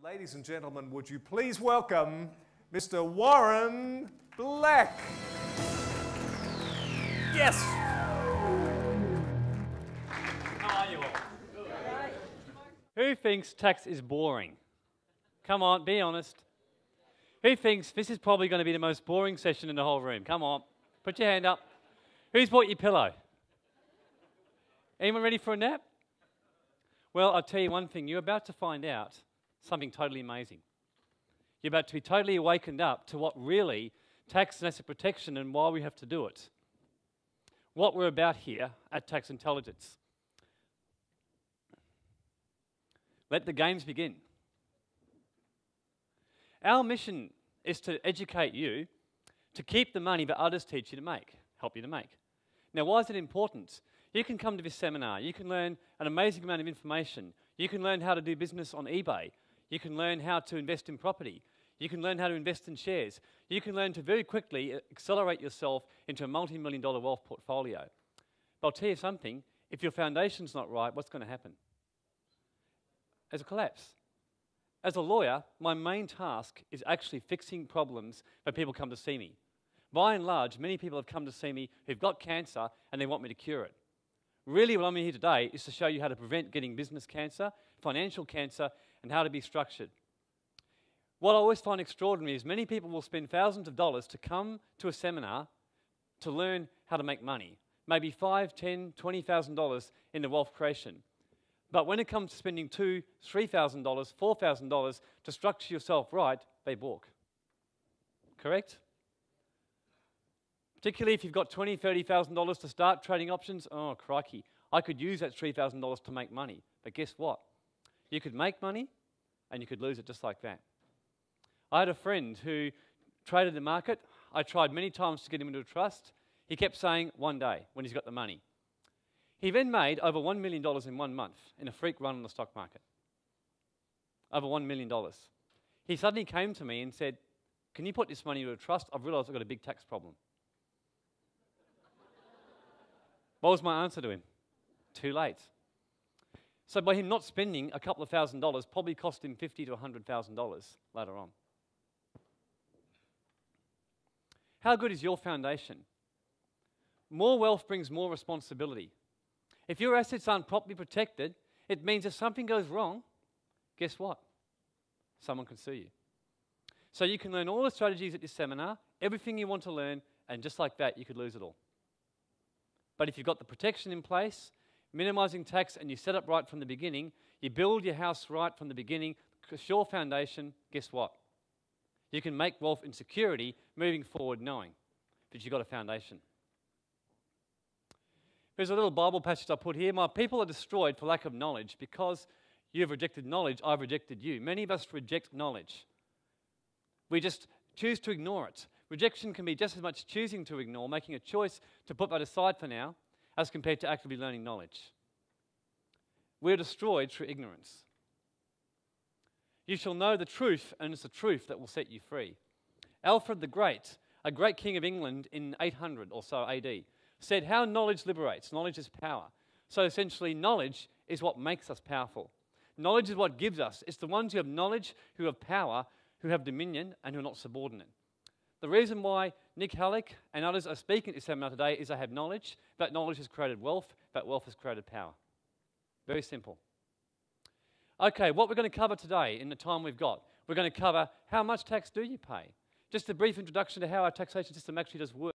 Ladies and gentlemen, would you please welcome Mr. Warren Black? Yes! How are you all? Who thinks tax is boring? Come on, be honest. Who thinks this is probably going to be the most boring session in the whole room? Come on, put your hand up. Who's bought your pillow? Anyone ready for a nap? Well, I'll tell you one thing. You're about to find out something totally amazing. You're about to be totally awakened up to what really tax and asset protection and why we have to do it. What we're about here at Tax Intelligence. Let the games begin. Our mission is to educate you to keep the money that others teach you to make, help you to make. Now, why is it important? You can come to this seminar. You can learn an amazing amount of information. You can learn how to do business on eBay. You can learn how to invest in property. You can learn how to invest in shares. You can learn to very quickly accelerate yourself into a multi-million-dollar wealth portfolio. But I'll tell you something, if your foundation's not right, what's going to happen? There's a collapse. As a lawyer, my main task is actually fixing problems when people come to see me. By and large, many people have come to see me who've got cancer and they want me to cure it. Really, what I'm here today is to show you how to prevent getting business cancer, financial cancer, and how to be structured. What I always find extraordinary is many people will spend thousands of dollars to come to a seminar to learn how to make money. Maybe $5,000, $10,000, $20,000 in the wealth creation. But when it comes to spending $2,000, $3,000, $4,000 to structure yourself right, they balk. Correct? Particularly if you've got $20,000, $30,000 to start trading options, oh crikey, I could use that $3,000 to make money. But guess what? You could make money and you could lose it just like that. I had a friend who traded the market. I tried many times to get him into a trust. He kept saying one day when he's got the money. He then made over $1 million in 1 month in a freak run on the stock market. Over $1 million. He suddenly came to me and said, "Can you put this money into a trust? I've realised I've got a big tax problem." What was my answer to him? Too late. So by him not spending a couple of $1,000 probably cost him $50,000 to $100,000 later on. How good is your foundation? More wealth brings more responsibility. If your assets aren't properly protected, it means if something goes wrong, guess what? Someone can sue you. So you can learn all the strategies at this seminar, everything you want to learn, and just like that, you could lose it all. But if you've got the protection in place, minimizing tax, and you set up right from the beginning, you build your house right from the beginning, sure foundation, guess what? You can make wealth in security moving forward knowing that you've got a foundation. There's a little Bible passage I put here. My people are destroyed for lack of knowledge. Because you've rejected knowledge, I've rejected you. Many of us reject knowledge. We just choose to ignore it. Rejection can be just as much choosing to ignore, making a choice to put that aside for now, as compared to actively learning knowledge. We're destroyed through ignorance. You shall know the truth, and it's the truth that will set you free. Alfred the Great, a great king of England in 800 or so AD, said how knowledge liberates. Knowledge is power. So essentially, knowledge is what makes us powerful. Knowledge is what gives us. It's the ones who have knowledge, who have power, who have dominion, and who are not subordinate. The reason why Nick Halleck and others are speaking at this seminar today is they have knowledge. That knowledge has created wealth. That wealth has created power. Very simple. Okay, what we're going to cover today in the time we've got, we're going to cover how much tax do you pay? Just a brief introduction to how our taxation system actually does work.